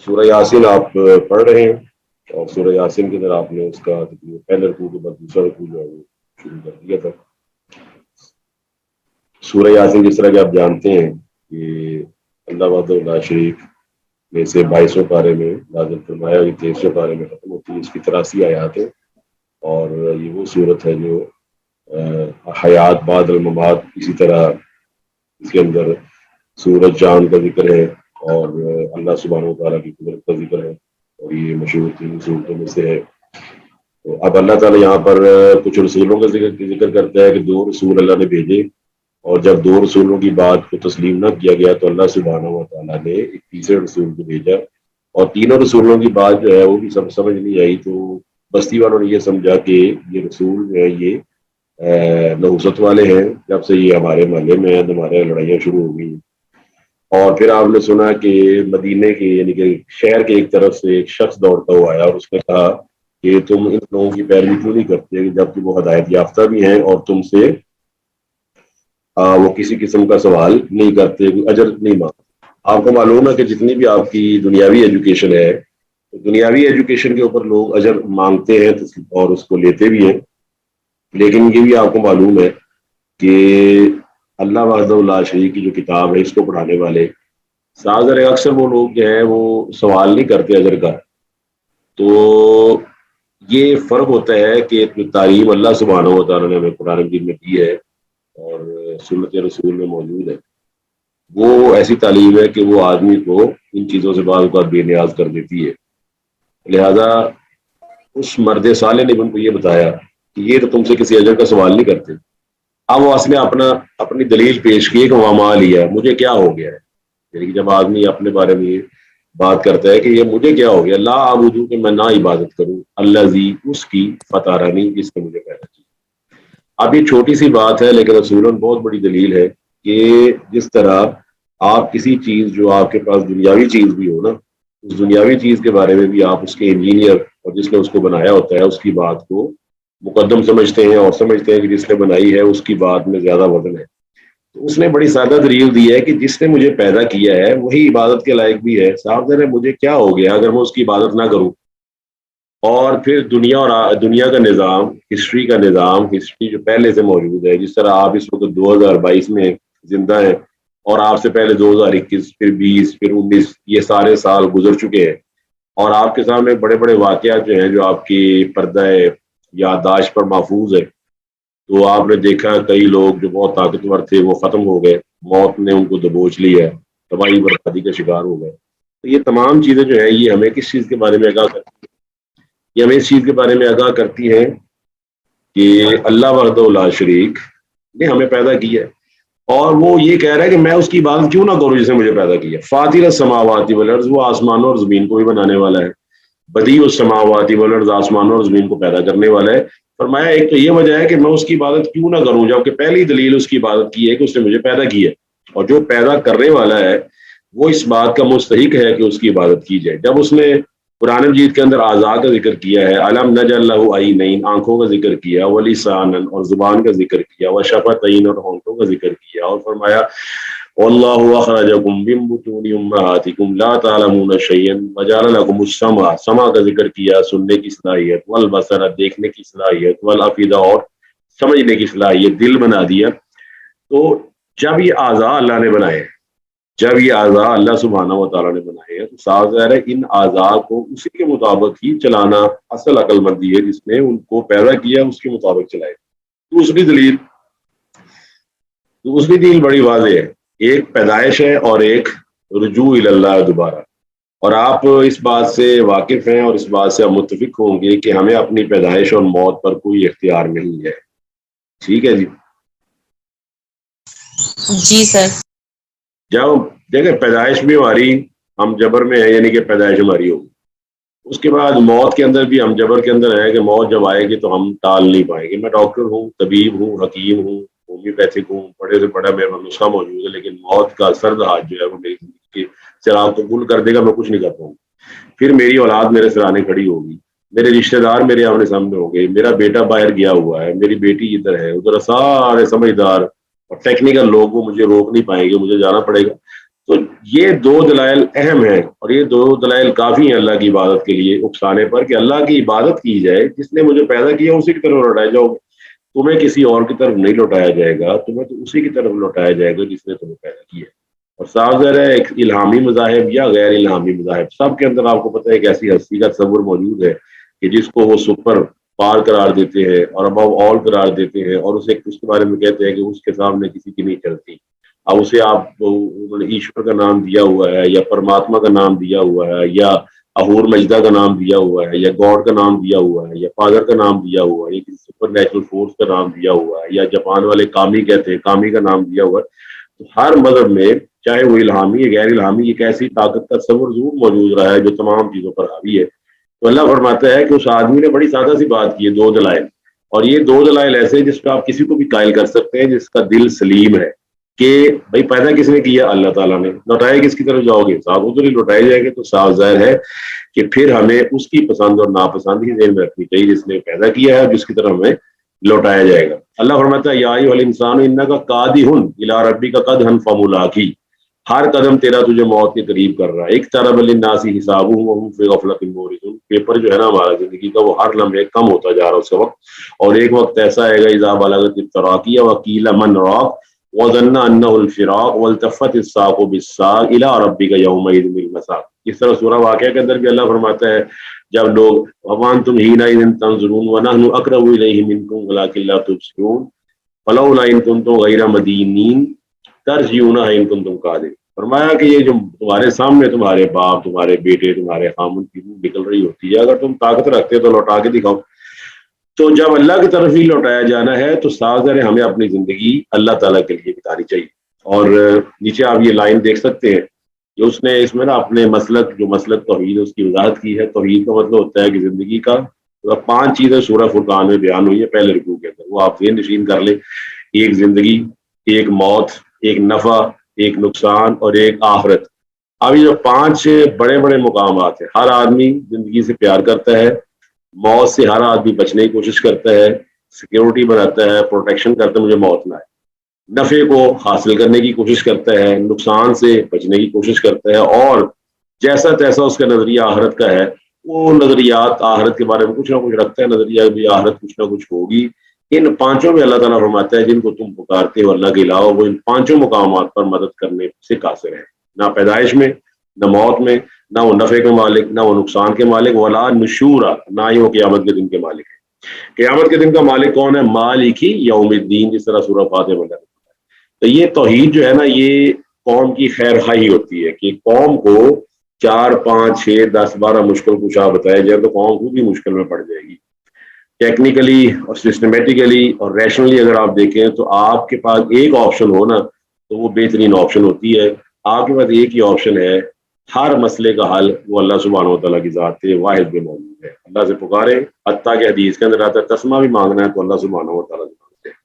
سورہ یاسین آپ پڑھ رہے ہیں، اور سورہ یاسین کے اندر آپ نے اس کا پہلے رکوع کے بعد دوسرا رکوع جو ہے وہ شروع کر دیا تھا۔ سورہ یاسین جس طرح کہ آپ جانتے ہیں کہ اللہ وحدہ لا شریک میں سے 22 پارے میں نازل فرمایا، اور 23 پارے میں ختم ہوتی ہے، اس کی 83 آیات ہیں، اور یہ وہ صورت ہے جو حیات بعد الممات، اسی طرح اس کے اندر سورج چاند کا ذکر ہے، اور اللہ سبحانہ و تعالیٰ کی قدرت کا ذکر ہے، اور یہ مشہور 3 صورتوں میں سے ہے۔ تو اب اللہ تعالیٰ یہاں پر کچھ رسولوں کا ذکر کرتا ہے کہ 2 رسول اللہ نے بھیجے، اور جب 2 رسولوں کی بات کو تسلیم نہ کیا گیا تو اللہ سبحانہ و تعالیٰ نے ایک تیسرے رسول کو بھیجا، اور تینوں رسولوں کی بات جو ہے وہ بھی سمجھ نہیں آئی، تو بستی والوں نے یہ سمجھا کہ یہ رسول جو ہے یہ نحوست والے ہیں، جب سے یہ ہمارے محلے میں ہیں ہمارے لڑائیاں شروع ہو گئی۔ اور پھر آپ نے سنا کہ مدینے کے یعنی کہ شہر کے ایک طرف سے ایک شخص دوڑتا ہوا آیا، اور اس نے کہا کہ تم ان لوگوں کی پیروی کیوں نہیں کرتے جبکہ وہ ہدایت یافتہ بھی ہیں، اور تم سے وہ کسی قسم کا سوال نہیں کرتے، اجر نہیں مانگتے۔ آپ کو معلوم ہے کہ جتنی بھی آپ کی دنیاوی ایجوکیشن ہے، دنیاوی ایجوکیشن کے اوپر لوگ اجر مانگتے ہیں اور اس کو لیتے بھی ہیں، لیکن یہ بھی آپ کو معلوم ہے کہ اللہ وحدہ لا شریک کی جو کتاب ہے اس کو پڑھانے والے اکثر وہ لوگ جو ہیں وہ سوال نہیں کرتے اجر کا۔ تو یہ فرق ہوتا ہے کہ تعلیم اللہ سبحانہ و تعالیٰ نے ہمیں قرآن مجید میں دی ہے اور سنت رسول میں موجود ہے، وہ ایسی تعلیم ہے کہ وہ آدمی کو ان چیزوں سے بعض اوقات بے نیاز کر دیتی ہے۔ لہذا اس مرد صالح نے ان کو یہ بتایا کہ یہ تو تم سے کسی اجر کا سوال نہیں کرتے۔ اب وہ نے اپنی دلیل پیش کی کہ وما لیا، مجھے کیا ہو گیا ہے، یعنی کہ جب آدمی اپنے بارے میں بات کرتا ہے کہ یہ مجھے کیا ہو گیا، لا اعبدو کہ میں نہ عبادت کروں، الذی اس کی فطرنی جس نے مجھے پیدا کیا۔ اب یہ چھوٹی سی بات ہے لیکن رسولن بہت بڑی دلیل ہے کہ جس طرح آپ کسی چیز جو آپ کے پاس دنیاوی چیز بھی ہو نا، اس دنیاوی چیز کے بارے میں بھی آپ اس کے انجینئر اور جس نے اس کو بنایا ہوتا ہے اس کی بات کو مقدم سمجھتے ہیں، اور سمجھتے ہیں کہ جس نے بنائی ہے اس کی بات میں زیادہ وزن ہے۔ تو اس نے بڑی سادہ دلیل دی ہے کہ جس نے مجھے پیدا کیا ہے وہی عبادت کے لائق بھی ہے۔ صاحب ذرا مجھے کیا ہو گیا اگر میں اس کی عبادت نہ کروں؟ اور پھر دنیا کا نظام، ہسٹری کا نظام، ہسٹری جو پہلے سے موجود ہے، جس طرح آپ اس وقت 2022 میں زندہ ہیں، اور آپ سے پہلے 2021 پھر 20 پھر 19 یہ سارے سال گزر چکے ہیں، اور آپ کے سامنے بڑے بڑے واقعات جو ہیں جو آپ کی پردہ یادداشت پر محفوظ ہے۔ تو آپ نے دیکھا کئی لوگ جو بہت طاقتور تھے وہ ختم ہو گئے، موت نے ان کو دبوچ لیا، تباہی بربادی کا شکار ہو گئے۔ تو یہ تمام چیزیں جو ہے یہ ہمیں کس چیز کے بارے میں آگاہ کرتی ہیں؟ یہ ہمیں اس چیز کے بارے میں آگاہ کرتی ہیں کہ اللہ وحدہ لا شریک نے ہمیں پیدا کیا ہے، اور وہ یہ کہہ رہا ہے کہ میں اس کی عبادت کیوں نہ کروں جس نے مجھے پیدا کیا۔ فاطر السماوات والارض، وہ آسمانوں اور زمین کو بھی بنانے والا ہے۔ بدیع السماوات والارض، آسمانوں اور زمین کو پیدا کرنے والا ہے۔ فرمایا ایک تو یہ وجہ ہے کہ میں اس کی عبادت کیوں نہ کروں، جبکہ پہلی دلیل اس کی عبادت کی ہے کہ اس نے مجھے پیدا کیا ہے، اور جو پیدا کرنے والا ہے وہ اس بات کا مستحق ہے کہ اس کی عبادت کی جائے۔ جب اس نے قرآن مجید کے اندر اعضاء کا ذکر کیا ہے، علم نجعل لہ عینین، آنکھوں کا ذکر کیا، ولسانا اور زبان کا ذکر کیا، وشفتین اور ہونٹوں کا ذکر کیا، اور فرمایا واللہ اخرجکم من بطون امہاتکم لا تعلمون شیئا وجعل لکم السمع، سمع کا ذکر کیا، سننے کی صلاحیت، والبصر دیکھنے کی صلاحیت، والافئدہ اور سمجھنے کی صلاحیت، دل بنا دیا۔ تو جب یہ اعضاء اللہ نے بنائے، جب یہ اعضاء اللہ سبحانہ و تعالیٰ نے بنائے ہیں، تو صاف ظاہر ہے ان اعضاء کو اسی کے مطابق ہی چلانا اصل عقل مندی ہے، جس نے ان کو پیدا کیا اس کے مطابق چلائے۔ دوسری دلیل بڑی واضح ہے، ایک پیدائش ہے اور ایک رجوع الی اللہ دوبارہ، اور آپ اس بات سے واقف ہیں اور اس بات سے آپ متفق ہوں گے کہ ہمیں اپنی پیدائش اور موت پر کوئی اختیار نہیں ہے۔ ٹھیک ہے جی؟ جی سر۔ جب دیکھیں پیدائش بھی ہماری ہم جبر میں ہے، یعنی کہ پیدائش ہماری ہوگی، اس کے بعد موت کے اندر بھی ہم جبر کے اندر ہے کہ موت جب آئے گی تو ہم ٹال نہیں پائیں گے۔ میں ڈاکٹر ہوں، طبیب ہوں، حکیم ہوں، ہومیوپیتھک ہوں، بڑے سے بڑا میرا نسخہ موجود ہے، لیکن موت کا سرد ہاتھ جو ہے وہ میری زندگی کے چراغ قبول کر دے گا، میں کچھ نہیں کر پاؤں گا۔ پھر میری اولاد میرے سرانے کھڑی ہوگی، میرے رشتہ دار میرے آمنے سامنے ہوں گے، میرا بیٹا باہر گیا ہوا ہے، میری بیٹی ادھر ہے، ادھر سارے سمجھدار اور ٹیکنیکل لوگ وہ مجھے روک نہیں پائیں گے، مجھے جانا پڑے گا۔ تو یہ دو دلائل اہم ہیں، اور یہ دو دلائل کافی ہیں اللہ کی عبادت کے لیے اکسانے پر، کہ اللہ کی عبادت کی جائے، جس نے مجھے پیدا کیا اسی کی طرف لوٹائے جاؤ، تمہیں کسی اور کی طرف نہیں لوٹایا جائے گا، تمہیں تو اسی کی طرف لوٹایا جائے گا جس نے تمہیں پیدا کیا۔ اور صاف ظاہر ہے ایک الہامی مذاہب یا غیر الہامی مذاہب، سب کے اندر آپ کو پتہ ہے ایک ایسی ہستی کا تصور موجود ہے کہ جس کو وہ سپر پار قرار دیتے ہیں اور ابو آل قرار دیتے ہیں، اور اس کے بارے میں کہتے ہیں کہ اس کے سامنے کسی کی نہیں چلتی۔ اب اسے آپ انہوں نے ایشور کا نام دیا ہوا ہے، یا پرماتما کا نام دیا ہوا ہے، یا اہور مجدہ کا نام دیا ہوا ہے، یا گاڈ کا نام دیا ہوا ہے، یا فادر کا نام دیا ہوا ہے، یا کسی سپر نیچرل فورس کا نام دیا ہوا ہے، یا جاپان والے کامی کہتے ہیں، کامی کا نام دیا ہوا ہے۔ تو ہر مذہب میں چاہے وہ الہامی یا غیر الہامی ایک ایسی طاقت کا تصور ضرور موجود رہا ہے جو تمام چیزوں پر حاوی ہے۔ تو اللہ فرماتا ہے کہ اس آدمی نے بڑی سادہ سی بات کی ہے، دو دلائل، اور یہ دو دلائل ایسے جس پہ آپ کسی کو بھی قائل کر سکتے ہیں جس کا دل سلیم ہے کہ بھائی پیدا کس نے کیا؟ اللہ تعالیٰ نے۔ لوٹائے کس کی طرف جاؤ گے؟ صاحب ادھر ہی لوٹائے جائیں گے۔ تو صاف ظاہر ہے کہ پھر ہمیں اس کی پسند اور ناپسند ہی ذہن میں رکھنی چاہیے جس نے پیدا کیا ہے، جس کی طرف ہمیں لوٹایا جائے گا۔ اللہ فرماتا ہے یا ایھا الانسان انک قادح الی ربک قدحا فملاقیہ، ہر قدم تیرا تجھے موت کے قریب کر رہا ہے۔ اقترب للناس حسابهم وهم فی غفلۃ معرضون، پیپر جو ہے نا ہمارا زندگی کا، وہ ہر لمحے کم ہوتا جا رہا ہے اس کا وقت، اور ایک وقت ایسا آئے گا اذا بلغت التراقی وقیل من راق وظن انہ الفراق والتفت الساق بالساق الی ربک یومئذ المساق۔ اس طرح سورہ واقعہ کے اندر بھی اللہ فرماتا ہے جب لوگ وانتم حینئذ تنظرون ونحن اقرب الیہ منکم ولکن لا تبصرون فلولا ان کنتم غیر مدینین ترجعونہا ان کنتم قادرین۔ فرمایا کہ یہ جو تمہارے سامنے تمہارے باپ، تمہارے بیٹے، تمہارے خامن کی روح نکل رہی ہوتی ہے، اگر تم طاقت رکھتے تو لوٹا کے دکھاؤ۔ تو جب اللہ کی طرف ہی لوٹایا جانا ہے تو صاف ظاہر ہے ہمیں اپنی زندگی اللہ تعالیٰ کے لیے بتانی چاہیے۔ اور نیچے آپ یہ لائن دیکھ سکتے ہیں کہ اس نے اس میں نا اپنے مسلک، جو مسلک توحید ہے اس کی وضاحت کی ہے۔ توحید کا مطلب ہوتا ہے کہ زندگی کا 5 چیزیں سورہ فرقان میں بیان ہوئی ہے پہلے رکوع کے اندر، وہ آپ ذہن نشین کر لیں۔ ایک زندگی، ایک موت، ایک نفع، ایک نقصان، اور ایک آخرت۔ اب یہ جو 5 بڑے بڑے مقامات ہیں، ہر آدمی زندگی سے پیار کرتا ہے، موت سے ہر آدمی بچنے کی کوشش کرتا ہے، سیکیورٹی بناتا ہے، پروٹیکشن کرتا ہے مجھے موت نہ آئے، نفع کو حاصل کرنے کی کوشش کرتا ہے، نقصان سے بچنے کی کوشش کرتا ہے، اور جیسا تیسا اس کا نظریہ آخرت کا ہے، وہ نظریات آخرت کے بارے میں کچھ نہ کچھ رکھتا ہے، نظریہ بھی آخرت کچھ نہ کچھ ہوگی۔ ان 5 میں اللہ تعالیٰ فرماتا ہے جن کو تم پکارتے ہو اللہ کے علاوہ، وہ ان 5 مقامات پر مدد کرنے سے قاصر ہے، نہ پیدائش میں، نہ موت میں، نہ وہ نفع کے مالک، نہ وہ نقصان کے مالک، ولا نشورا، نہ ہی وہ قیامت کے دن کے مالک ہے۔ قیامت کے دن کا مالک کون ہے؟ مالک یوم الدین، جس طرح سورہ فاتحہ میں ہے۔ تو یہ توحید جو ہے نا، یہ قوم کی خیر خواہی ہوتی ہے کہ قوم کو 4 5 6 10 12 مشکل کشا بتایا جائے تو قوم خود بھی مشکل میں پڑ جائے گی۔ ٹیکنیکلی اور سسٹمیٹیکلی اور ریشنلی اگر آپ دیکھیں تو آپ کے پاس ایک آپشن ہو نا تو وہ بہترین آپشن ہوتی ہے۔ آپ کے پاس ایک ہی آپشن ہے، ہر مسئلے کا حل وہ اللہ سبحانہ و تعالیٰ کی ذات ہے، واحد بے موجود ہے۔ اللہ سے پکارے، حتیٰ کہ حدیث کے اندر آتا ہے تسمہ بھی مانگنا ہے تو اللہ سبحانہ و تعالیٰ سے مانگتے ہیں۔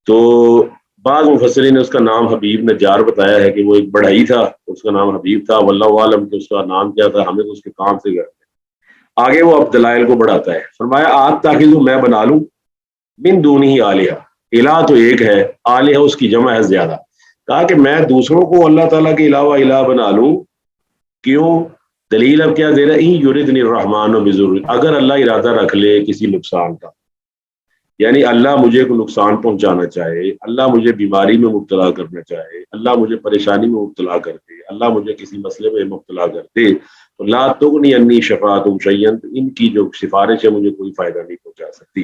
تو بعض مفسرین نے اس کا نام حبیب نجار بتایا ہے کہ وہ ایک بڑھئی تھا، اس کا نام حبیب تھا، واللہ عالم کہ اس کا نام کیا تھا، ہمیں تو اس کے کام سے گئے۔ آگے وہ اب دلائل کو بڑھاتا ہے، فرمایا آج تاکہ میں بنا لوں من دونہ آلہہ، الہ تو ایک ہے، آلہہ اس کی جمع ہے زیادہ۔ کہا کہ میں دوسروں کو اللہ تعالیٰ کے علاوہ الہ بنا لوں، کیوں؟ دلیل اب کیا دے رہا ہے؟ یردنی الرحمن بضر، اگر اللہ ارادہ رکھ لے کسی نقصان کا، یعنی اللہ مجھے کو نقصان پہنچانا چاہے، اللہ مجھے بیماری میں مبتلا کرنا چاہے، اللہ مجھے پریشانی میں مبتلا کر دے، اللہ مجھے کسی مسئلے میں مبتلا کر دے، تو لا تغنی عنی شفاعتہم شیئا، ان کی جو سفارش ہے مجھے کوئی فائدہ نہیں پہنچا سکتی،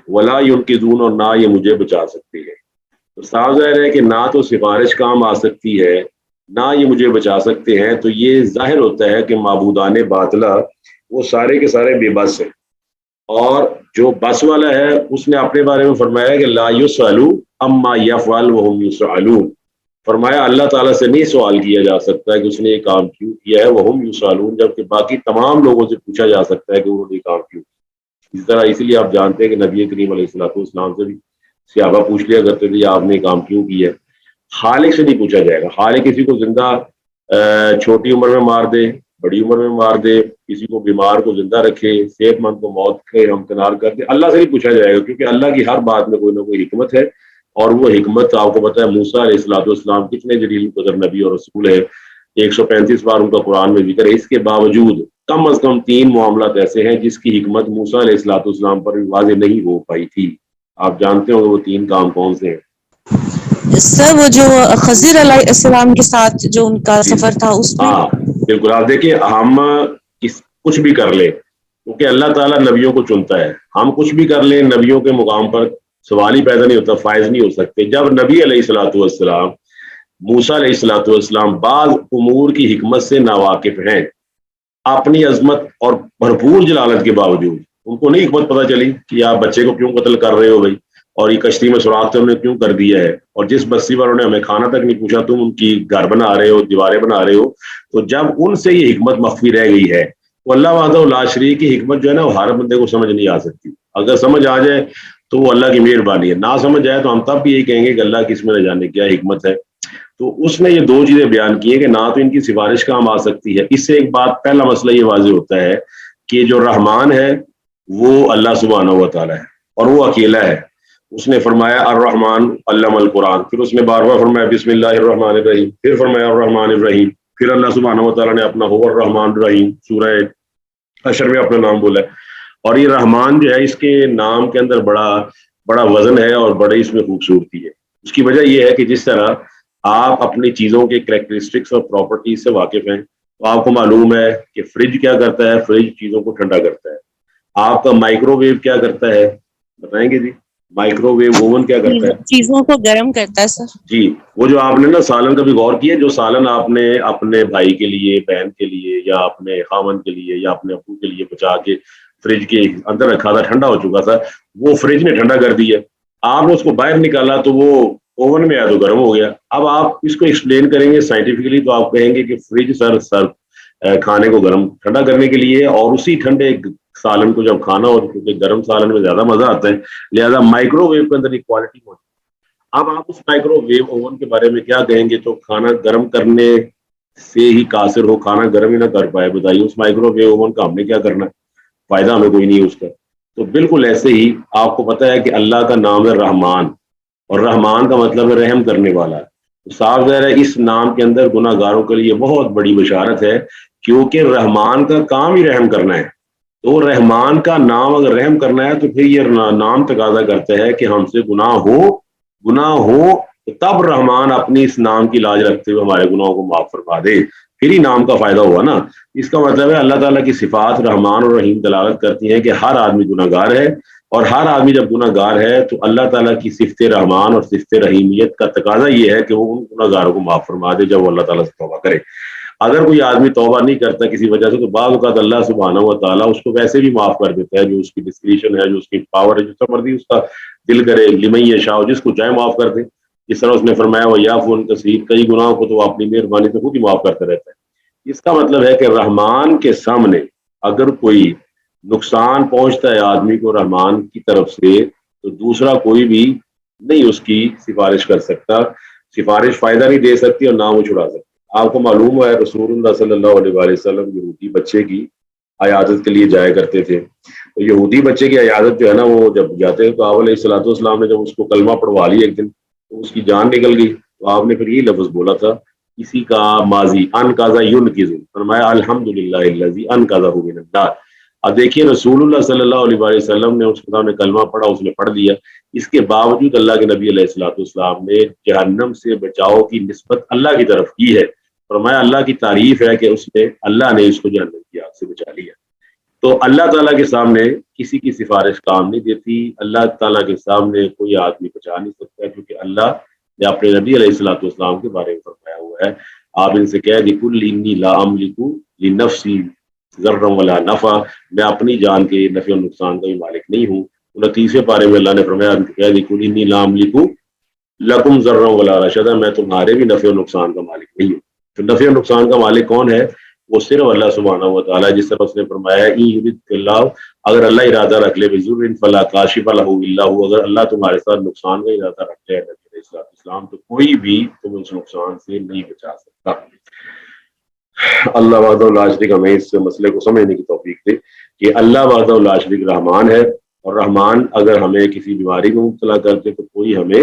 ولا ینقذون، اور نہ یہ مجھے بچا سکتی ہے۔ تو صاف ظاہر ہے کہ نہ تو سفارش کام آ سکتی ہے، نہ یہ مجھے بچا سکتے ہیں، تو یہ ظاہر ہوتا ہے کہ معبودان باطلہ وہ سارے کے سارے بے بس ہیں، اور جو بس والا ہے اس نے اپنے بارے میں فرمایا کہ لا یسأل عما یفعل وهم یسألون، فرمایا اللہ تعالیٰ سے نہیں سوال کیا جا سکتا کہ اس نے یہ کام کیوں کیا ہے، وهم یسألون، جبکہ باقی تمام لوگوں سے پوچھا جا سکتا ہے کہ انہوں نے یہ کام کیوں کیا۔ اس طرح اس لیے آپ جانتے ہیں کہ نبی کریم علیہ الصلوۃ والسلام سے بھی صحابہ پوچھ لیا کرتے تھے آپ نے کام کیوں کیا ہے، خالق سے نہیں پوچھا جائے گا۔ خالق کسی کو زندہ چھوٹی عمر میں مار دے، بڑی عمر میں مار دے، کسی کو بیمار کو زندہ رکھے، صحت مند کو موت کے ہمکنار کر دے، اللہ سے نہیں پوچھا جائے گا، کیونکہ اللہ کی ہر بات میں کوئی نہ کوئی حکمت ہے، اور وہ حکمت آپ کو پتہ ہے موسیٰ علیہ الصلوۃ والسلام کتنے جلیل القدر نبی اور رسول ہے، 135 بار ان کا قرآن میں ذکر ہے، اس کے باوجود کم از کم 3 معاملات ایسے ہیں جس کی حکمت موسیٰ علیہ الصلوۃ والسلام پر واضح نہیں ہو پائی تھی. آپ جانتے ہوں گے وہ 3 کام کون سے ہیں؟ سر وہ جو خضر علیہ السلام کے ساتھ جو ان کا جی سفر تھا اس میں. ہاں بالکل. آپ دیکھیے ہم کچھ بھی کر لیں کیونکہ اللہ تعالیٰ نبیوں کو چنتا ہے، ہم کچھ بھی کر لیں نبیوں کے مقام پر سوال ہی پیدا نہیں ہوتا، فائز نہیں ہو سکتے. جب نبی علیہ الصلوۃ والسلام موسیٰ علیہ الصلوۃ والسلام بعض امور کی حکمت سے ناواقف ہیں، اپنی عظمت اور بھرپور جلالت کے باوجود ان کو نہیں حکمت پتہ چلی کہ آپ بچے کو کیوں قتل کر رہے ہو بھائی، اور یہ کشتی میں سوراخ تو ہم نے کیوں کر دیا ہے، اور جس بستی والوں نے ہمیں کھانا تک نہیں پوچھا تم ان کی گھر بنا رہے ہو، دیواریں بنا رہے ہو. تو جب ان سے یہ حکمت مخفی رہ گئی ہے تو اللہ وحدہ لا شریک کی حکمت جو ہے نا وہ ہر بندے کو سمجھ نہیں آ سکتی. اگر سمجھ آ جائے تو وہ اللہ کی مہربانی ہے، نہ سمجھ جائے تو ہم تب بھی یہی کہیں گے کہ اللہ کس میں نہ جانے کیا حکمت ہے. تو اس نے یہ 2 چیزیں بیان کی ہیں کہ نہ تو ان کی سفارش کام آ سکتی ہے. اس سے ایک بات پہلا مسئلہ یہ واضح ہوتا ہے کہ جو رحمان ہے وہ اللہ سبحانہ و تعالی ہے اور وہ اکیلا ہے. اس نے فرمایا الرحمن علم القرآن، پھر اس نے بار بار فرمایا بسم اللہ الرحمن الرحیم، پھر فرمایا الرحمن الرحیم، پھر اللہ سبحانہ و تعالیٰ نے اپنا هو الرحمن الرحیم سورہ حشر میں اپنا نام بولا ہے. اور یہ رحمان جو ہے اس کے نام کے اندر بڑا وزن ہے اور بڑی اس میں خوبصورتی ہے. اس کی وجہ یہ ہے کہ جس طرح آپ اپنی چیزوں کے کریکٹرسٹکس اور پراپرٹیز سے واقف ہیں تو آپ کو معلوم ہے کہ فریج کیا کرتا ہے، فریج چیزوں کو ٹھنڈا کرتا ہے. آپ کا مائکرو ویو کیا کرتا ہے بتائیں گے جی؟ مائکرو ویو اوون کیا کرتا ہے؟ چیزوں کو گرم کرتا ہے سر. جی وہ جو آپ نے نا سالن کا بھی غور کیا، جو سالن آپ نے اپنے بھائی کے لیے، بہن کے لیے، یا اپنے خاوند کے لیے، یا اپنے ابو کے لیے بچا کے فریج کے اندر رکھا تھا، ٹھنڈا ہو چکا تھا، وہ فریج نے ٹھنڈا کر دیا. آپ نے اس کو باہر نکالا تو وہ اوون میں آیا تو گرم ہو گیا. اب آپ اس کو ایکسپلین کریں گے سائنٹیفکلی تو آپ کہیں گے کہ فریج سر کھانے کو گرم ٹھنڈا کرنے کے لیے، اور اسی ٹھنڈے سالن کو جب کھانا ہو کیونکہ گرم سالن میں زیادہ مزہ آتا ہے، لہٰذا مائکرو ویو کے اندر ایکوالٹی موجود ہے. اب آپ اس مائکرو ویو اوون کے بارے میں کیا کہیں گے تو کھانا گرم کرنے سے ہی قاصر ہو، کھانا گرم ہی نہ کر پائے، بتائیے اس مائکرو ویو اوون کا ہم نے کیا کرنا ہے؟ فائدہ ہمیں کوئی نہیں ہے اس کا. تو بالکل ایسے ہی آپ کو پتہ ہے کہ اللہ کا نام ہے رحمان، اور رحمان کا مطلب ہے رحم کرنے والا. صاف ظاہر ہے اس نام کے اندر گناہ گاروں کے لیے بہت بڑی بشارت ہے، کیونکہ رحمان کا کام ہی رحم کرنا ہے. تو رحمان کا نام اگر رحم کرنا ہے تو پھر یہ نام تقاضا کرتا ہے کہ ہم سے گناہ ہو تب رحمان اپنی اس نام کی لاج رکھتے ہوئے ہمارے گناہوں کو معاف فرما دے، پھر ہی نام کا فائدہ ہوا نا. اس کا مطلب ہے اللہ تعالیٰ کی صفات رحمان اور رحیم دلالت کرتی ہیں کہ ہر آدمی گناہ گار ہے، اور ہر آدمی جب گناہ گار ہے تو اللہ تعالیٰ کی صفت رحمان اور صفت رحیمیت کا تقاضا یہ ہے کہ وہ ان گناہ گاروں کو معاف فرما دے جب وہ اللہ تعالیٰ سے توبہ کرے. اگر کوئی آدمی توبہ نہیں کرتا کسی وجہ سے تو بعض اوقات اللہ سبحانہ و تعالیٰ اس کو ویسے بھی معاف کر دیتا ہے، جو اس کی ڈسکریشن ہے، جو اس کی پاور ہے، جس مرضی اس کا دل کرے لمن یشاء، جس کو چاہے معاف کر دے. اس طرح اس نے فرمایا وَيَعْفُو عَنْ كَثِيرٍ، کئی گناہوں کو تو وہ اپنی مہربانی سے خود ہی معاف کرتا رہتا ہے. اس کا مطلب ہے کہ رحمان کے سامنے اگر کوئی نقصان پہنچتا ہے آدمی کو رحمان کی طرف سے تو دوسرا کوئی بھی نہیں اس کی سفارش کر سکتا، سفارش فائدہ نہیں دے سکتی اور نہ وہ چھڑا سکتی. آپ کو معلوم ہے رسول اللہ صلی اللہ علیہ وسلم یہودی بچے کی عیادت کے لیے جایا کرتے تھے. تو یہودی بچے کی عیادت جو ہے نا وہ جب جاتے ہیں تو آپ علیہ الصلوۃ والسلام نے جب اس کو کلمہ پڑھوا لیا ایک دن تو اس کی جان نکل گئی. تو آپ نے پھر یہ لفظ بولا تھا کسی کا ماضی انقذا ينقذ، فرمایا الحمدللہ الذی انقذہ من النار. اب دیکھیے رسول اللہ صلی اللہ علیہ وسلم نے اس کے سامنے کلمہ پڑھا، اس نے پڑھ دیا، اس کے باوجود اللہ کے نبی علیہ الصلوۃ والسلام نے جہنم سے بچاؤ کی نسبت اللہ کی طرف کی ہے. فرمایا اللہ کی تعریف ہے کہ اللہ نے اس کو جہنم کی آگ سے بچا لیا. تو اللہ تعالیٰ کے سامنے کسی کی سفارش کام نہیں دیتی، اللہ تعالیٰ کے سامنے کوئی آدمی بچا نہیں سکتا، کیونکہ اللہ نے اپنے نبی علیہ الصلوۃ والسلام کے بارے میں فرمایا ہوا ہے آپ ان سے کہہ قل انی لا املک لنفسی ضرا ولا نفع، میں اپنی جان کے نفع و نقصان کا بھی مالک نہیں ہوں. 29 پارے میں اللہ نے فرمایا قل انی لا املک لکم ضرا ولا رشدا، میں تمہارے بھی نفع و نقصان کا مالک نہیں ہوں. تو نفع و نقصان کا مالک کون ہے؟ وہ صرف اللہ سبحانہ و تعالیٰ. جس طرح اس نے فرمایا اگر اللہ ارادہ رکھ لے بضر فلا کاشف لہ الا هو، اگر اللہ تمہارے ساتھ نقصان کا ارادہ رکھ لے نبی علیہ الصلوۃ والسلام تو کوئی بھی تمہیں اس نقصان سے نہیں بچا سکتا. اللہ وحدہ لا شریک، ہمیں اس مسئلے کو سمجھنے کی توفیق دے کہ اللہ وحدہ لا شریک رحمان ہے، اور رحمان اگر ہمیں کسی بیماری میں مبتلا کرتے تو کوئی ہمیں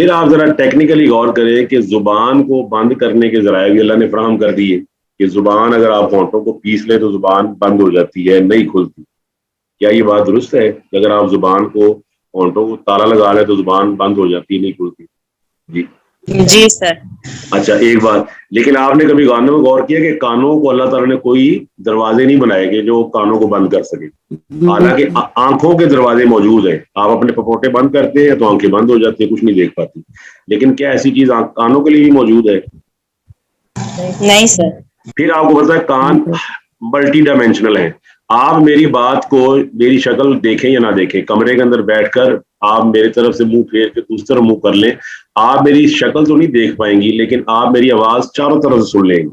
پھر آپ ذرا ٹیکنیکلی غور کریں کہ زبان کو بند کرنے کے ذرائع بھی اللہ نے فراہم کر دیے کہ زبان اگر آپ ہونٹوں کو پیس لیں تو زبان بند ہو جاتی ہے, نہیں کھلتی. کیا یہ بات درست ہے کہ اگر آپ زبان کو ہونٹوں کو تالا لگا لیں تو زبان بند ہو جاتی ہے, نہیں کھلتی؟ جی جی سر. اچھا ایک بات, لیکن آپ نے کبھی کانوں میں غور کیا کہ کانوں کو اللہ تعالیٰ نے کوئی دروازے نہیں بنائے کہ جو کانوں کو بند کر سکے؟ حالانکہ آنکھوں کے دروازے موجود ہیں, آپ اپنے پپوٹے بند کرتے ہیں تو آنکھیں بند ہو جاتی ہیں, کچھ نہیں دیکھ پاتی. لیکن کیا ایسی چیز کانوں کے لیے بھی موجود ہے؟ نہیں سر. پھر آپ کو پتا ہے کان ملٹی ڈائمینشنل ہے. آپ میری بات کو, میری شکل دیکھیں یا نہ دیکھیں, کمرے کے اندر بیٹھ کر آپ میری طرف سے منہ پھیر کے دوسری طرف منہ کر لیں, آپ میری شکل تو نہیں دیکھ پائیں گی لیکن آپ میری آواز چاروں طرف سے سن لیں گی.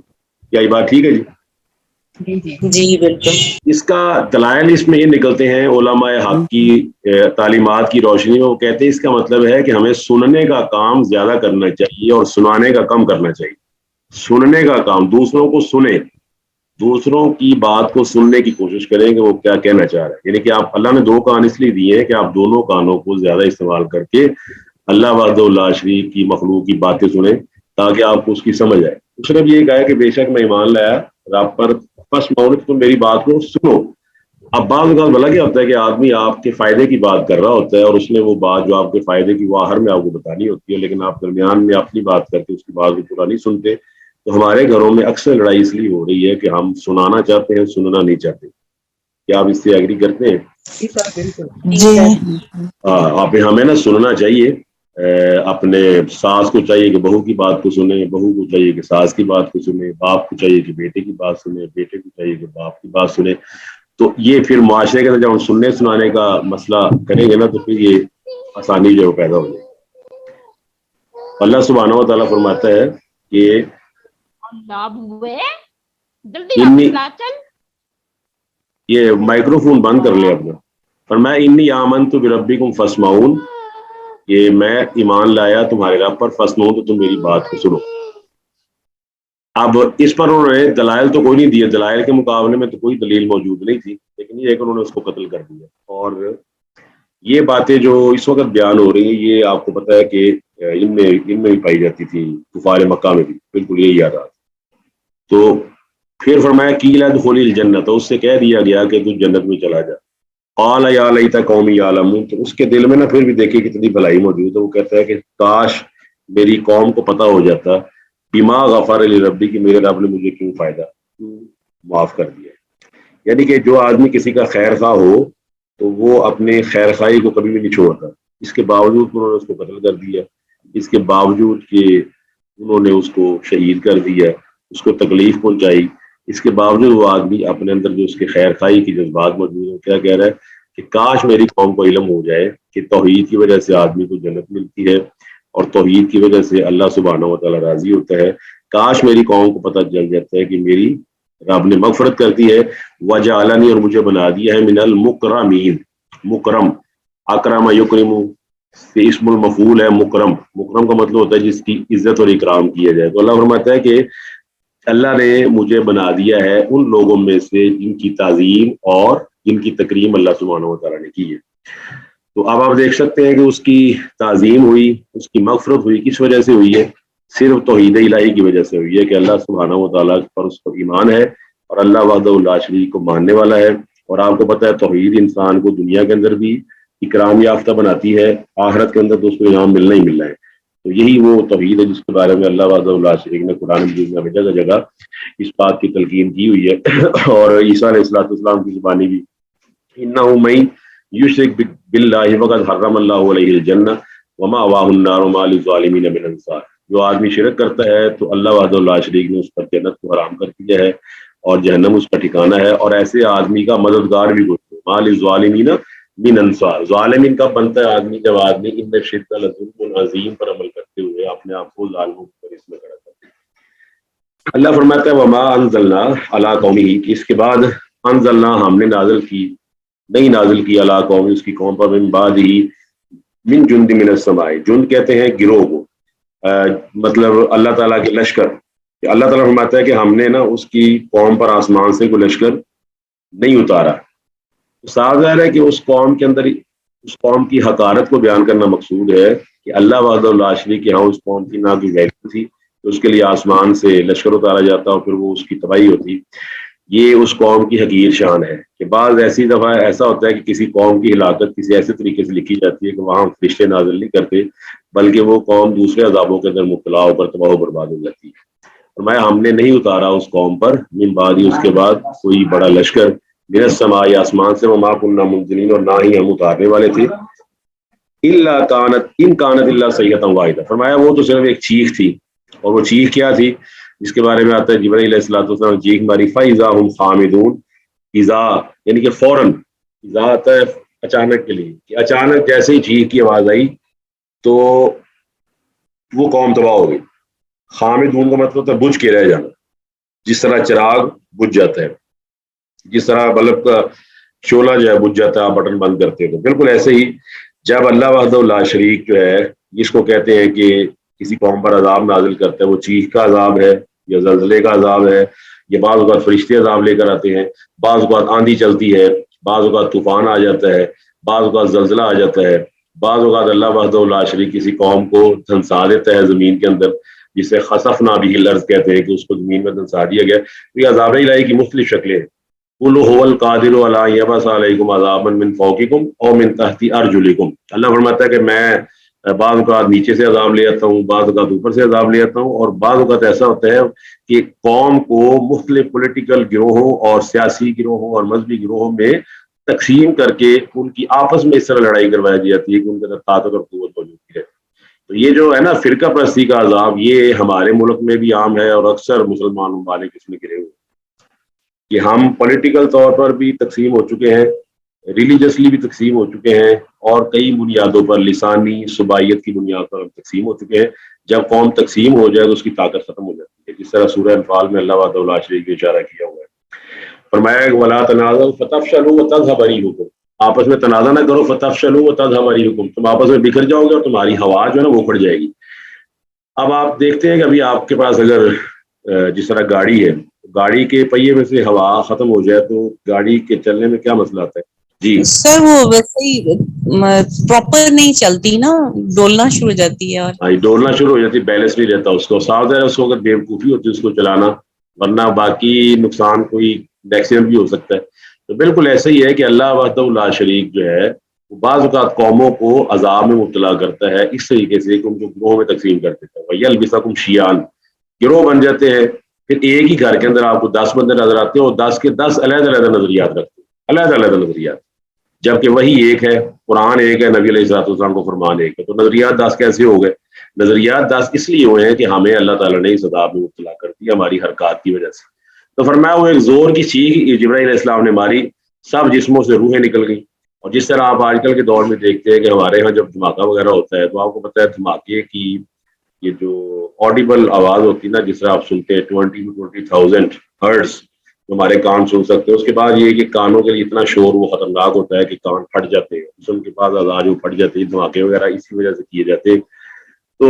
کیا یہ بات ٹھیک ہے؟ جی جی بالکل. اس کا دلائل اس میں یہ نکلتے ہیں علماء حق کی تعلیمات کی روشنی میں. وہ کہتے ہیں اس کا مطلب ہے کہ ہمیں سننے کا کام زیادہ کرنا چاہیے اور سنانے کا کم کرنا چاہیے. سننے کا کام, دوسروں کو سنیں, دوسروں کی بات کو سننے کی کوشش کریں کہ وہ کیا کہنا چاہ رہے ہیں. یعنی کہ آپ, اللہ نے دو کان اس لیے دیے ہیں کہ آپ دونوں کانوں کو زیادہ استعمال کر کے اللہ وحدہ لا شریک کی مخلوق کی باتیں سنیں تاکہ آپ کو اس کی سمجھ آئے. اس نے بھی یہ کہا کہ بے شک میں ایمان لایا رب پر, بس مولت تم میری بات کو سنو. اب بعض اوقات بھلا کیا ہوتا ہے کہ آدمی آپ کے فائدے کی بات کر رہا ہوتا ہے اور اس نے وہ بات جو آپ کے فائدے کی وہ آخر میں آپ کو بتانی ہوتی ہے, لیکن آپ درمیان میں اپنی بات کر کے اس کی بات کو پورا نہیں سنتے. تو ہمارے گھروں میں اکثر لڑائی اس لیے ہو رہی ہے کہ ہم سنانا چاہتے ہیں, سننا نہیں چاہتے. کیا آپ اس سے ایگری کرتے ہیں؟ جی آپ ہمیں نا سننا چاہیے. اپنے ساس کو چاہیے کہ بہو کی بات کو سنیں, بہو کو چاہیے کہ ساس کی بات کو سنیں, باپ کو چاہیے کہ بیٹے کی بات سنیں, بیٹے کو چاہیے کہ باپ کی بات سنیں. تو یہ پھر معاشرے کے اندر جب ہم سننے سنانے کا مسئلہ کریں گے نا تو پھر یہ آسانی جو پیدا ہو جائے. اللہ سبحانہ و تعالیٰ فرماتا ہے کہ یہ مائکرو فون بند کر لیں اپنا. فرمایا انی آمنت بربکم فاسمعون, کہ میں ایمان لایا تمہارے رب پر, فاسمعون تو تم میری بات کو سنو. اب اس پر انہوں نے دلائل تو کوئی نہیں دیے, دلائل کے مقابلے میں تو کوئی دلیل موجود نہیں تھی, لیکن یہ ہے کہ انہوں نے اس کو قتل کر دیا. اور یہ باتیں جو اس وقت بیان ہو رہی ہیں یہ آپ کو پتا ہے کہ ان میں بھی پائی جاتی تھی کفار مکہ میں بھی, بالکل یہی یاد آتا. تو پھر فرمایا قیل ادخل الجنت, اس سے کہہ دیا گیا کہ تو جنت میں چلا جا. قال یا لیت قومی یعلمون, تو اس کے دل میں نا پھر بھی دیکھیں کتنی بھلائی موجود ہے. وہ کہتا ہے کہ کاش میری قوم کو پتہ ہو جاتا بما غفر لی ربی, کہ میرے رب نے مجھے کیوں معاف کر دیا. یعنی کہ جو آدمی کسی کا خیر خواہ ہو تو وہ اپنے خیر خواہی کو کبھی بھی نہیں چھوڑتا. اس کے باوجود انہوں نے اس کو قتل کر دیا, اس کے باوجود کہ انہوں نے اس کو شہید کر دیا, اس کو تکلیف پہنچائی, اس کے باوجود وہ آدمی اپنے اندر جو اس کے خیر خواہی کی جذبات موجود ہیں کیا کہہ رہا ہے کہ کاش میری قوم کو علم ہو جائے کہ توحید کی وجہ سے آدمی کو جنت ملتی ہے اور توحید کی وجہ سے اللہ سبحانہ و تعالیٰ راضی ہوتا ہے. کاش میری قوم کو پتہ چل جاتا ہے کہ میری رب نے مغفرت کر دی ہے, وجعلنی, اور مجھے بنا دیا ہے, من المکرمین. مکرم, اکرم یکرم سے اسم المفعول ہے مکرم. مکرم کا مطلب ہوتا ہے جس کی عزت اور اکرام کیا جائے. تو اللہ فرماتا ہے کہ اللہ نے مجھے بنا دیا ہے ان لوگوں میں سے جن کی تعظیم اور جن کی تکریم اللہ سبحانہ و تعالیٰ نے کی ہے. تو اب آپ دیکھ سکتے ہیں کہ اس کی تعظیم ہوئی, اس کی مغفرت ہوئی, کس وجہ سے ہوئی ہے؟ صرف توحید الہی کی وجہ سے ہوئی ہے کہ اللہ سبحانہ و تعالیٰ پر اس پر ایمان ہے اور اللہ وحدہ لا شریک کو ماننے والا ہے. اور آپ کو پتہ ہے توحید انسان کو دنیا کے اندر بھی اکرام یافتہ بناتی ہے, آخرت کے اندر تو اس کو انعام ملنا ہی ملنا ہے. تو یہی وہ توحید ہے جس کے بارے میں اللہ وحدہ لا شریک نے قرآن مجید میں جگہ جگہ اس بات کی تلقین کی ہوئی ہے. اور عیسیٰ علیہ السلام کی زبانی بھی انہ من یشرک باللہ فقد حرم اللہ علیہ الجنہ ومأواہ النار وما للظالمین من انصار. جو آدمی شرک کرتا ہے تو اللہ وحدہ لا شریک نے اس پر جنت کو حرام کر دیا ہے اور جہنم اس کا ٹھکانہ ہے, اور ایسے آدمی کا مددگار بھی کوئی نہیں. وما للظالمین من انصار. ظالمین کب بنتا ہے آدمی؟ جب آدمی ان الشرک لظلم عظیم پر عمل کرتے ہوئے اپنے آپ کو ظالموں پر اس میں کھڑا کرتے ہیں. اللہ فرماتا ہے وما انزلنا علی قومہ, کہ اس کے بعد انزلنا, ہم نے نازل کی, نہیں نازل کی, علی قوم, اس کی قوم پر, من بعد ہی, من جند من السماء. جند کہتے ہیں گروہ کو, مطلب اللہ تعالیٰ کے لشکر. اللہ تعالیٰ فرماتا ہے کہ ہم نے نا اس کی قوم پر آسمان سے کوئی لشکر نہیں اتارا. صاف ظاہر ہے کہ اس قوم کے اندر اس قوم کی حقارت کو بیان کرنا مقصود ہے کہ اللہ وحدہ لا شریک کے ہاں اس قوم کی نہ کوئی ویلیو تھی کہ اس کے لیے آسمان سے لشکر اتارا جاتا اور پھر وہ اس کی تباہی ہوتی. یہ اس قوم کی حقیر شان ہے کہ بعض ایسی دفعہ ایسا ہوتا ہے کہ کسی قوم کی ہلاکت کسی ایسے طریقے سے لکھی جاتی ہے کہ وہاں فرشتے نازل نہیں کرتے بلکہ وہ قوم دوسرے عذابوں کے اندر مبتلا ہو کر تباہ و برباد ہو جاتی ہے. فرمایا ہم نے نہیں اتارا اس قوم پر من بعد اس کے بعد کوئی بڑا لشکر من السماء آسمان سے وما كنا منزلین اور نہ ہی ہم اتارنے والے تھے الا کانت ان کانت الا صیحۃ واحدہ. فرمایا وہ تو صرف ایک چیخ تھی اور وہ چیخ کیا تھی جس کے بارے میں آتا ہے جبرائیل علیہ الصلوۃ والسلام چیخ ماری فاذا هم خامدون. اذا یعنی کہ فوراً اذا آتا ہے اچانک کے لیے کہ اچانک جیسے ہی چیخ کی آواز آئی تو وہ قوم تباہ ہو گئی. خامدون کا مطلب ہوتا ہے بجھ کے رہ جانا. جس طرح چراغ بجھ جاتا ہے جس طرح بلب کا شعلہ جو ہے بجھ جاتا ہے آپ بٹن بند کرتے ہیں تو بالکل ایسے ہی جب اللہ وحدہ لا شریک جو ہے جس کو کہتے ہیں کہ کسی قوم پر عذاب نازل کرتا ہے وہ چیخ کا عذاب ہے یا زلزلے کا عذاب ہے یا بعض اوقات فرشتے عذاب لے کر آتے ہیں بعض اوقات آندھی چلتی ہے بعض اوقات طوفان آ جاتا ہے بعض اوقات زلزلہ آ جاتا ہے بعض اوقات اللہ وحدہ لا شریک کسی قوم کو دھنسا دیتا ہے زمین کے اندر جسے خسفنا به الارض کہتے ہیں کہ اس کو زمین میں دھنسا دیا گیا. تو یہ عذاب الہی کی مختلف شکلیں ہیں. قل هو القادر علی ان یبعث علیکم عذابا من فوقکم او من تحت ارجلکم. اللہ فرماتا ہے کہ میں بعض اوقات نیچے سے عذاب لے آتا ہوں بعض اوقات اوپر سے عذاب لے آتا ہوں اور بعض اوقات ایسا ہوتا ہے کہ قوم کو مختلف پولیٹیکل گروہوں اور سیاسی گروہوں اور مذہبی گروہوں میں تقسیم کر کے ان کی آپس میں اس طرح لڑائی کروائی جاتی ہے کہ ان کے اندر طاقت اور قوت موجود ہے. تو یہ جو ہے نا فرقہ پرستی کا عذاب یہ ہمارے ملک میں بھی عام ہے اور اکثر مسلمان ممالک اس میں گرے ہوئے کہ ہم پولیٹیکل طور پر بھی تقسیم ہو چکے ہیں ریلیجسلی بھی تقسیم ہو چکے ہیں اور کئی بنیادوں پر لسانی صوبائیت کی بنیاد پر ہم تقسیم ہو چکے ہیں. جب قوم تقسیم ہو جائے تو اس کی طاقت ختم ہو جاتی ہے جس طرح سورہ انفال میں اللہ وحدہ لا شریک نے اشارہ کیا ہوا ہے. فرمایا ولا تنازعوا فتفشلوا وتذهب ريحكم. آپس میں تنازع نہ کرو فتفشلوا وتذهب ريحكم. تم آپس میں بکھر جاؤ گے اور تمہاری ہوا جو ہے نا وہ اکھڑ جائے گی. اب آپ دیکھتے ہیں کہ ابھی آپ کے پاس اگر جس طرح گاڑی ہے گاڑی کے پہیے میں سے ہوا ختم ہو جائے تو گاڑی کے چلنے میں کیا مسئلہ آتا ہے؟ جی سر وہ ویسے ہی پراپر نہیں چلتی نا ڈولنا شروع ہو جاتی ہے اور ڈولنا شروع ہو جاتی بیلنس نہیں رہتا اس کو صاف ہے اس کو اگر بیوقوفی ہوتی ہے اس کو چلانا ورنہ باقی نقصان کوئی ایکسیڈنٹ بھی ہو سکتا ہے. تو بالکل ایسا ہی ہے کہ اللہ وحدہ لا شریک جو ہے وہ بعض اوقات قوموں کو عذاب میں مبتلا کرتا ہے اس طریقے سے کہ ان کو گروہوں میں تقسیم کر دیتا ہے. وَيَلْبِسَكُمْ شِيَعًا گروہ بن جاتے ہیں پھر ایک ہی گھر کے اندر آپ کو 10 بندے نظر آتے ہیں اور 10 کے 10 علیحدہ نظریات رکھتے ہیں علیحدہ نظریات جبکہ وہی ایک ہے قرآن ایک ہے نبی علیہ الصلوۃ والسلام کو فرمان ایک ہے. تو نظریات 10 کیسے ہو گئے؟ نظریات 10 اس لیے ہوئے ہیں کہ ہمیں اللہ تعالیٰ نے اس عذاب میں مبتلا کر دیا ہماری حرکات کی وجہ سے. تو فرمایا وہ ایک زور کی چیخ جبرائیل علیہ السلام نے ماری سب جسموں سے روحیں نکل گئی. اور جس طرح آپ آج کل کے دور میں دیکھتے ہیں کہ ہمارے یہاں جب دھماکہ وغیرہ ہوتا ہے تو آپ کو پتہ ہے دھماکے کی یہ جو آڈیبل آواز ہوتی ہے نا جس طرح آپ سنتے ہیں 20 to 20,000 ہرٹز ہمارے کان سن سکتے ہیں. اس کے بعد یہ کہ کانوں کے لیے اتنا شور وہ خطرناک ہوتا ہے کہ کان پھٹ جاتے ہیں جسم کے بعد اعضاء جو پھٹ جاتے ہیں دھماکے وغیرہ اسی وجہ سے کیے جاتے ہیں. تو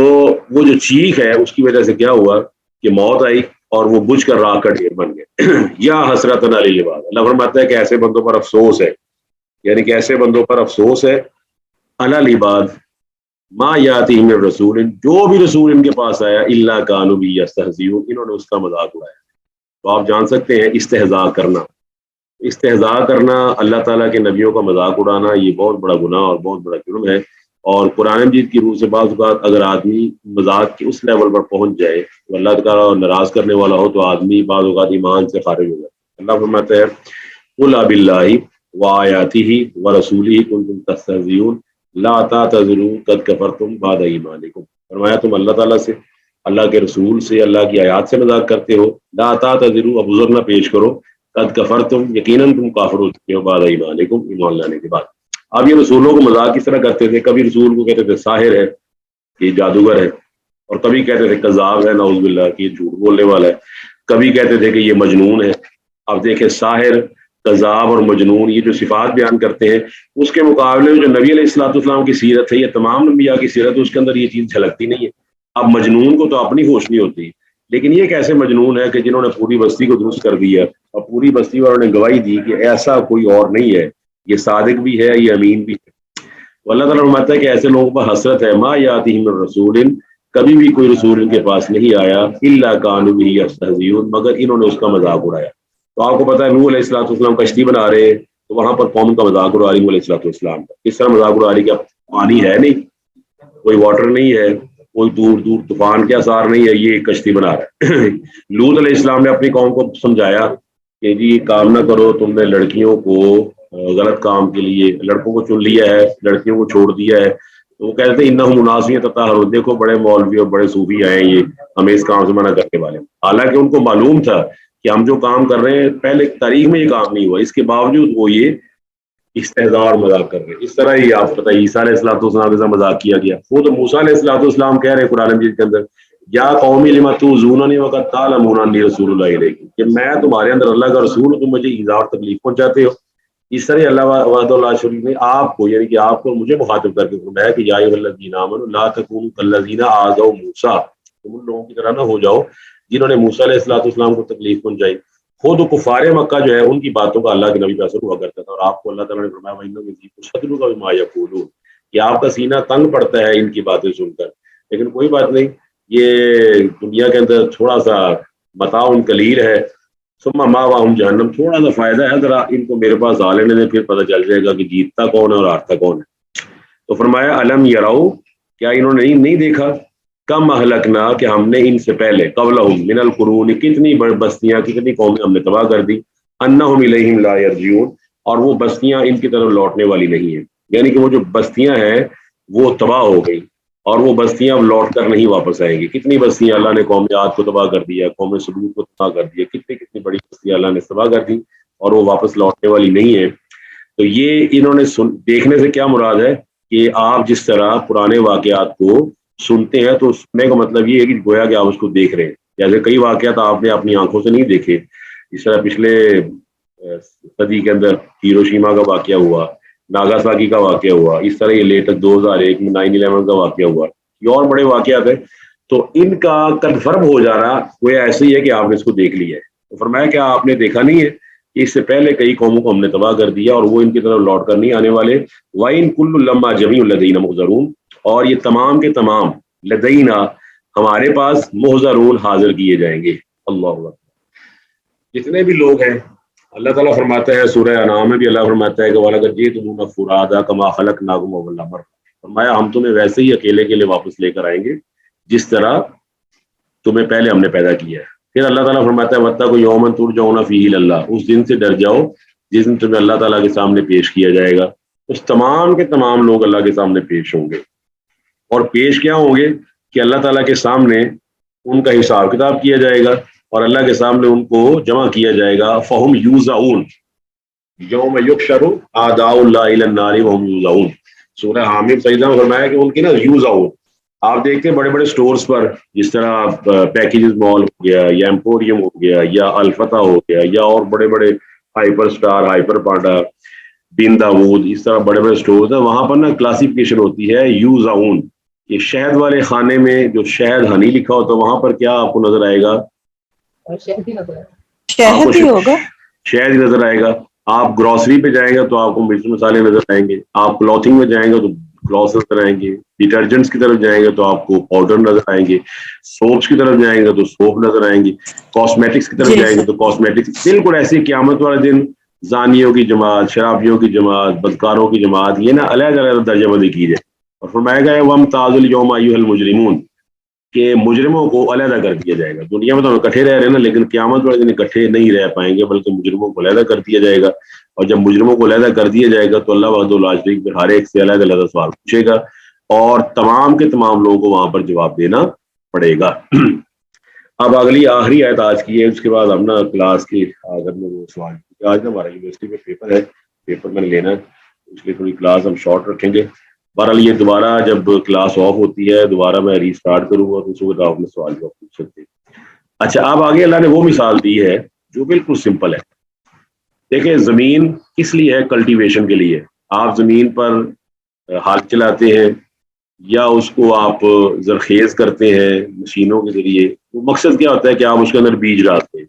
وہ جو چیخ ہے اس کی وجہ سے کیا ہوا کہ موت آئی اور وہ بجھ کر راکھ کا ڈھیر بن گئے. یا حسرت علی العباد اللہ فرماتا ہے کہ ایسے بندوں پر افسوس ہے یعنی کہ ایسے بندوں پر افسوس ہے علی العباد ما یاتیہم من رسول جو بھی رسول ان کے پاس آیا الا کانوا بہ یستہزئون انہوں نے اس کا مذاق اڑایا. تو آپ جان سکتے ہیں استہزاء کرنا اللہ تعالیٰ کے نبیوں کا مذاق اڑانا یہ بہت بڑا گناہ اور بہت بڑا جرم ہے. اور قرآن مجید کی روح سے بعض اوقات اگر آدمی مذاق کے اس لیول پر پہنچ جائے تو اللہ تعالیٰ ناراض کرنے والا ہو تو آدمی بعض اوقات ایمان سے خارج ہو جاتا ہے. اللہ فرماتا ہے قل باللہ وآیاتہ ورسولہ کنتم تستہزئون لا تعتذروا قد کفرتم بعد ایمانکم. فرمایا تم اللہ تعالیٰ سے اللہ کے رسول سے اللہ کی آیات سے مذاق کرتے ہو لا تعتذروا اب عذر نہ پیش کرو قد کفرتم یقیناً تم کافر ہو چکے ہو بعد ایمانکم ایمان لانے کے بعد. اب یہ رسولوں کو مذاق کس طرح کرتے تھے کبھی رسول کو کہتے تھے ساحر ہے یہ جادوگر ہے اور کبھی کہتے تھے کذاب ہے نعوذ باللہ کہ یہ جھوٹ بولنے والا ہے کبھی کہتے تھے کہ یہ مجنون ہے. اب دیکھیں ساحر کذاب اور مجنون یہ جو صفات بیان کرتے ہیں اس کے مقابلے میں جو نبی علیہ الصلوۃ والسلام کی سیرت ہے یہ تمام انبیاء کی سیرت ہے اس کے اندر یہ چیز جھلکتی نہیں ہے. اب مجنون کو تو اپنی ہوش نہیں ہوتی لیکن یہ کیسے مجنون ہے کہ جنہوں نے پوری بستی کو درست کر دیا اور پوری بستی والوں نے گواہی دی کہ ایسا کوئی اور نہیں ہے یہ صادق بھی ہے یہ امین بھی ہے. اللہ تعالیٰ فرماتا ہے کہ ایسے لوگوں پر حسرت ہے، ما یاتیہم من رسول، کبھی بھی کوئی رسول ان کے پاس نہیں آیا، الا کانوا بہ یستہزئون، مگر انہوں نے اس کا مذاق اڑایا۔ تو آپ کو پتا ہے نوح علیہ الصلوۃ والسلام کشتی بنا رہے ہیں تو وہاں پر قوم کا مذاق اڑا رہی نوح علیہ الصلوۃ والسلام کا۔ کس طرح مذاق اڑا رہی کہ پانی ہے نہیں، کوئی واٹر نہیں ہے، کوئی دور دور طوفان کے آثار نہیں ہے، یہ کشتی بنا رہا ہے۔ لوط علیہ السلام نے اپنی قوم کو سمجھایا کہ جی کام نہ کرو، تم نے لڑکیوں کو غلط کام کے لیے لڑکوں کو چن لیا ہے، لڑکیوں کو چھوڑ دیا ہے۔ تو وہ کہتے ہیں انہم مناسیت تطہر، دیکھو بڑے مولوی اور بڑے صوفی آئے یہ ہمیں اس کام سے منع کرنے والے۔ حالانکہ ان کو معلوم تھا کہ ہم جو کام کر رہے ہیں پہلے تاریخ میں یہ کام نہیں ہوا، اس کے باوجود وہ یہ استہزاء اور مذاق کر رہے ہیں۔ اس طرح ہی آپ پتہ عیسیٰ علیہ السلام کے ساتھ مذاق کیا گیا۔ خود موسیٰ علیہ السلام کہہ رہے ہیں قرآن مجید کے اندر، یا قومی لما تؤذوننی وقد تعلمون انی رسول اللہ الیکم، کہ میں تمہارے اندر اللہ کا رسول ہوں، تم مجھے ایذا اور تکلیف پہنچاتے ہو۔ اس طرح اللہ وحدہ لا شریک نے آپ کو، یعنی کہ آپ کو مجھے مخاطب کر کے فرمایا کہ یا ایھا الذین آمنوا لا تکونوا کالذین آذوا موسیٰ، تم ان لوگوں کی طرح نہ ہو جاؤ جنہوں نے موسیٰ علیہ السلام کو تکلیف پہنچائی۔ خود کفار مکہ جو ہے ان کی باتوں کا اللہ کے نبی پہ اثر ہوا کرتا تھا، اور آپ کو اللہ تعالیٰ نے فرمایا وَإِنَّ يَزِيدُ صَدْرُكَ بِمَا يَقُولُونَ، کہ آپ کا سینہ تنگ پڑتا ہے ان کی باتیں سن کر۔ لیکن کوئی بات نہیں، یہ دنیا کے اندر تھوڑا سا متاع قلیل ہے، ثم مأواہم جہنم، تھوڑا سا فائدہ ہے، ذرا ان کو میرے پاس آ لینے دیں، پھر پتہ چل جائے گا کہ جیتتا کون ہے اور ہارتا کون ہے۔ تو فرمایا الم یروا، کیا انہوں نے نہیں دیکھا، کم اہلکنا، کہ ہم نے ان سے پہلے قبلہم من القرون، کتنی بڑی بستیاں، کتنی قومیں ہم نے تباہ کر دی، انہم الیہم لا یرجعون، اور وہ بستیاں ان کی طرف لوٹنے والی نہیں ہیں، یعنی کہ وہ جو بستیاں ہیں وہ تباہ ہو گئی اور وہ بستیاں اب لوٹ کر نہیں واپس آئیں گی۔ کتنی بستیاں اللہ نے قوم عاد کو تباہ کر دیا، قوم سمود کو تباہ کر دیا، کتنی بڑی بستیاں اللہ نے تباہ کر دی اور وہ واپس لوٹنے والی نہیں ہے۔ تو یہ انہوں نے دیکھنے سے کیا مراد ہے کہ آپ جس طرح پرانے واقعات کو سنتے ہیں تو سننے کا مطلب یہ ہے کہ گویا کہ آپ اس کو دیکھ رہے ہیں، جیسے کئی واقعات آپ نے اپنی آنکھوں سے نہیں دیکھے، اس طرح پچھلے صدی کے اندر ہیروشیما کا واقعہ ہوا، ناگاساکی کا واقعہ ہوا، اس طرح یہ لیٹسٹ 2001 میں 9/11 کا واقعہ ہوا، یہ اور بڑے واقعات ہیں۔ تو ان کا کنفرم ہو جانا وہ ایسے ہی ہے کہ آپ نے اس کو دیکھ لیا ہے۔ تو فرمایا کہ آپ نے دیکھا نہیں ہے کہ اس سے پہلے کئی قوموں کو ہم نے تباہ کر دیا اور وہ ان کی طرف لوٹ کر نہیں آنے والے۔ وَإِن كُلٌّ لَمَّا جَمِيعٌ لَدَيْنَا مُحْضَرُونَ، اور یہ تمام کے تمام لدینا ہمارے پاس محضرون حاضر کیے جائیں گے۔ اللہ اکبر، جتنے بھی لوگ ہیں اللہ تعالیٰ فرماتا ہے، سورہ انعام میں بھی اللہ فرماتا ہے کہ وَلَقَدْ جِئْتُمُونَا فُرَادَىٰ كَمَا خَلَقْنَاكُمْ أَوَّلَ مَرَّةٍ، فرمایا ہم تمہیں ویسے ہی اکیلے کے لیے واپس لے کر آئیں گے جس طرح تمہیں پہلے ہم نے پیدا کیا ہے۔ پھر اللہ تعالیٰ فرماتا ہے وَاتَّقُوا يَوْمًا تُرْجَعُونَ فِيهِ إِلَى اللَّهِ، اس دن سے ڈر جاؤ جس دن تمہیں اللہ تعالیٰ کے سامنے پیش کیا جائے گا۔ اس تمام کے تمام لوگ اللہ کے سامنے پیش ہوں گے، اور پیش کیا ہوں گے کہ اللہ تعالیٰ کے سامنے ان کا حساب کتاب کیا جائے گا اور اللہ کے سامنے ان کو جمع کیا جائے گا۔ فَهُمْ يُوزَعُونَ یوم یحشر اعداء اللہ الی النار وهم یوزعون، سورہ حامیم سجدہ میں فرمایا کہ ان کی نا یوزعون، آپ دیکھتے ہیں بڑے بڑے سٹورز پر جس طرح پیکیجز مال ہو گیا یا ایمپوریم ہو گیا یا الفتح ہو گیا یا اور بڑے بڑے ہائپر سٹار، ہائپر پانڈا، بن داود، اس طرح بڑے بڑے سٹورز ہیں، وہاں پر نا کلاسیفیکیشن ہوتی ہے یوزعون، کہ شہد والے خانے میں جو شہد ہنی لکھا ہوتا ہے وہاں پر کیا آپ کو نظر آئے گا؟ شہد ہی ہوگا، شہد ہی نظر آئے گا۔ آپ گروسری پہ جائیں گے تو آپ کو مرچ مسالے نظر آئیں گے، آپ کلوتھنگ میں جائیں گے تو کلوتھس نظر آئیں گے، ڈیٹرجنٹس کی طرف جائیں گے تو آپ کو پاؤڈر نظر آئیں گے، سوپس کی طرف جائیں گے تو سوپ نظر آئیں گے، کاسمیٹکس کی طرف جائیں گے تو کاسمیٹکس۔ بالکل ایسی قیامت والے دن زانیوں کی جماعت، شرابیوں کی جماعت، بدکاروں کی جماعت، یہ نا علیحدہ علیحدہ درجہ بندی کی جائے، اور فرمایا گیا ہے وَامْتَازُوا الْيَوْمَ أَيُّهَا الْمُجْرِمُونَ، کہ مجرموں کو علیحدہ کر دیا جائے گا۔ دنیا میں تو ہم اکٹھے رہ رہے ہیں نا، لیکن قیامت والے دن اکٹھے نہیں رہ پائیں گے، بلکہ مجرموں کو علیحدہ کر دیا جائے گا، اور جب مجرموں کو علیحدہ کر دیا جائے گا تو اللہ وحدہ لا شریک پہ ہر ایک سے علیحدہ علیحدہ سوال پوچھے گا اور تمام کے تمام لوگوں کو وہاں پر جواب دینا پڑے گا۔ اب اگلی آخری آیت آج کی ہے، اس کے بعد ہم نا کلاس کی اگر میں وہ سوال، آج نا ہمارا یونیورسٹی میں پیپر ہے، پیپر میں نے لینا ہے، اس لیے تھوڑی کلاس ہم شارٹ رکھیں گے۔ بہرحال یہ دوبارہ جب کلاس آف ہوتی ہے دوبارہ میں ری اسٹارٹ کروں گا تو اس وقت آپ نے سوال جواب پوچھ سکتے ہیں۔ اچھا، اب آگے اللہ نے وہ مثال دی ہے جو بالکل سمپل ہے۔ دیکھیں زمین کس لیے ہے؟ کلٹیویشن کے لیے۔ آپ زمین پر ہل چلاتے ہیں یا اس کو آپ زرخیز کرتے ہیں مشینوں کے ذریعے، وہ مقصد کیا ہوتا ہے کہ آپ اس کے اندر بیج ڈالتے ہیں،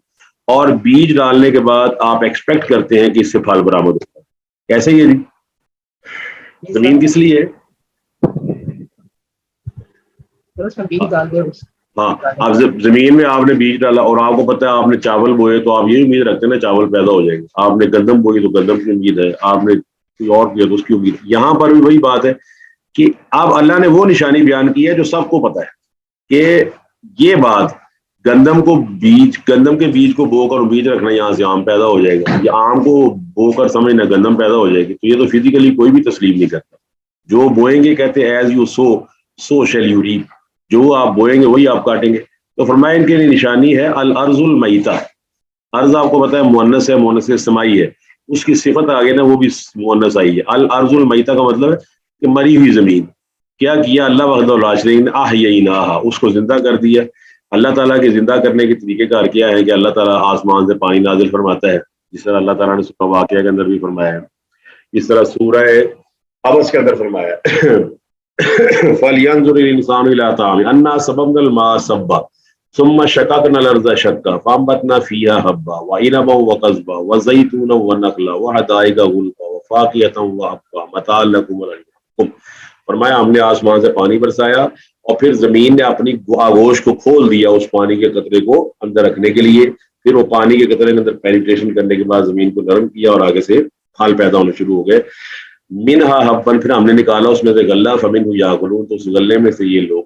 اور بیج ڈالنے کے بعد آپ ایکسپیکٹ کرتے ہیں کہ اس سے پھل برآمد ہوتا ہے۔ کیسے یہ جی؟ زمین کس لیے ہے؟ ہاں، آپ زمین میں آپ نے بیج ڈالا اور آپ کو پتا ہے آپ نے چاول بوئے تو آپ یہ امید رکھتے ہیں نا چاول پیدا ہو جائیں گے. آپ نے گندم بوئی تو گندم کی امید ہے, آپ نے کوئی اور کیا تو اس کی امید. یہاں پر بھی وہی بات ہے کہ اب اللہ نے وہ نشانی بیان کی ہے جو سب کو پتا ہے کہ یہ بات گندم کے بیج کو بو کر امید رکھنا یہاں سے آم پیدا ہو جائے گا, یا آم کو بو کر سمجھنا گندم پیدا ہو جائے گی, تو یہ تو فزیکلی کوئی بھی تسلیم نہیں کرتا. جو بوئیں گے کہتے ہیں as you sow shall you reap, جو آپ بوئیں گے وہی آپ کاٹیں گے. تو فرمایا ان کے لیے نشانی ہے الارض المیتہ. ارض آپ کو پتا ہے مؤنث ہے, مؤنث سمائی ہے, اس کی صفت آگے نا وہ بھی مؤنث آئی ہے. الارض المیتہ کا مطلب ہے کہ مری ہوئی زمین. کیا کیا اللہ وحدہ لا شریک نے, احییناھا, اس کو زندہ کر دیا. اللہ تعالیٰ کے زندہ کرنے کے طریقہ کار کیا ہے کہ اللہ تعالیٰ آسمان سے پانی نازل فرماتا ہے, جس طرح اللہ تعالیٰ نے سورہ واقعہ کے اندر بھی فرمایا ہے, اس طرح سورہ ابس کے اندر فرمایا ہے فَلْيَنْظُرِ الْإِنسَانُ إِلَىٰ طَعَامِهِ أَنَّا صَبَبْنَا الْمَاءَ صَبًّا ثُمَّ شَقَقْنَا الْأَرْضَ شَقًّا فَأَنبَتْنَا فِيهَا حَبًّا وَعِنَبًا وَقَضْبًا وَزَيْتُونًا وَنَخْلًا وَحَدَائِقَ غُلْبًا وَفَاكِهَةً وَأَبًّا مَتَاعًا لَكُمْ وَلِأَنْعَامِكُمْ. فرمایا ہم نے آسمان سے پانی برسایا اور پھر زمین نے اپنی آغوش کو کھول دیا اس پانی کے قطرے کو اندر رکھنے کے لیے. پھر وہ پانی کے قطرے کے اندر پینیٹریشن کرنے کے بعد زمین کو نرم کیا اور آگے سے پھل پیدا ہونے شروع ہو گئے. منہا حبن, پھر ہم نے نکالا اس میں سے غلہ, فمنہ یاکلون, تو اس غلے میں سے یہ لوگ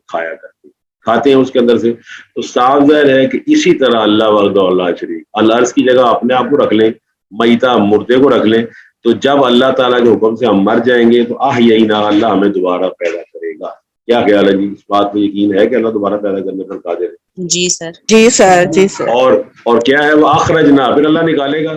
کھاتے ہیں اس کے اندر سے. تو صاف ظاہر ہے کہ اسی طرح اللہ وحدہ لا شریک الارض کی جگہ اپنے آپ کو رکھ لیں, میتہ مردے کو رکھ لیں, تو جب اللہ تعالیٰ کے حکم سے ہم مر جائیں گے تو احییناھا, اللہ ہمیں دوبارہ پیدا کرے گا. کیا خیال ہے جی, اس بات پہ یقین ہے کہ اللہ دوبارہ پیدا کرنے پر قادر ہے؟ جی سر. جی سر, جی سر. اور کیا ہے وہ اخرجنا, پھر اللہ نکالے گا